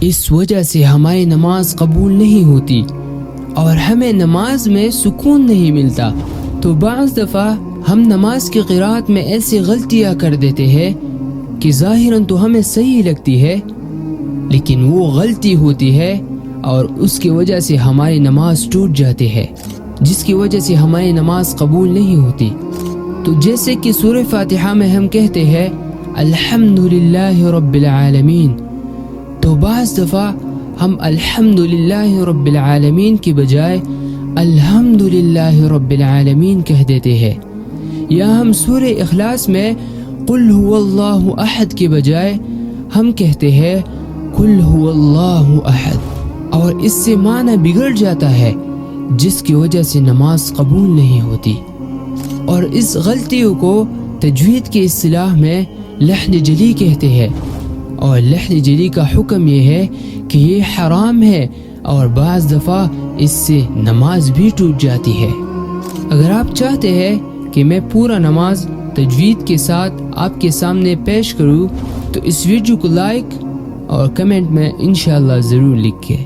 اس وجہ سے ہماری نماز قبول نہیں ہوتی اور ہمیں نماز میں سکون نہیں ملتا۔ تو بعض دفعہ ہم نماز کی قرات میں ایسی غلطیاں کر دیتے ہیں کہ ظاہراً تو ہمیں صحیح لگتی ہے، لیکن وہ غلطی ہوتی ہے اور اس کی وجہ سے ہماری نماز ٹوٹ جاتی ہے، جس کی وجہ سے ہماری نماز قبول نہیں ہوتی۔ تو جیسے کہ سورہ فاتحہ میں ہم کہتے ہیں الحمدللہ رب العالمین، تو بعض دفعہ ہم الحمدللہ رب العالمین کی بجائے الحمدللہ رب العالمین کہہ دیتے ہیں، یا ہم سورہ اخلاص میں قل هو اللہ احد کے بجائے ہم کہتے ہیں قل هو اللہ احد، اور اس سے معنی بگڑ جاتا ہے، جس کی وجہ سے نماز قبول نہیں ہوتی۔ اور اس غلطیوں کو تجوید کی اصطلاح میں لحن جلی کہتے ہیں، اور لحن جلی کا حکم یہ ہے کہ یہ حرام ہے اور بعض دفعہ اس سے نماز بھی ٹوٹ جاتی ہے۔ اگر آپ چاہتے ہیں کہ میں پورا نماز تجوید کے ساتھ آپ کے سامنے پیش کروں تو اس ویڈیو کو لائک اور کمنٹ میں انشاءاللہ ضرور لکھیں۔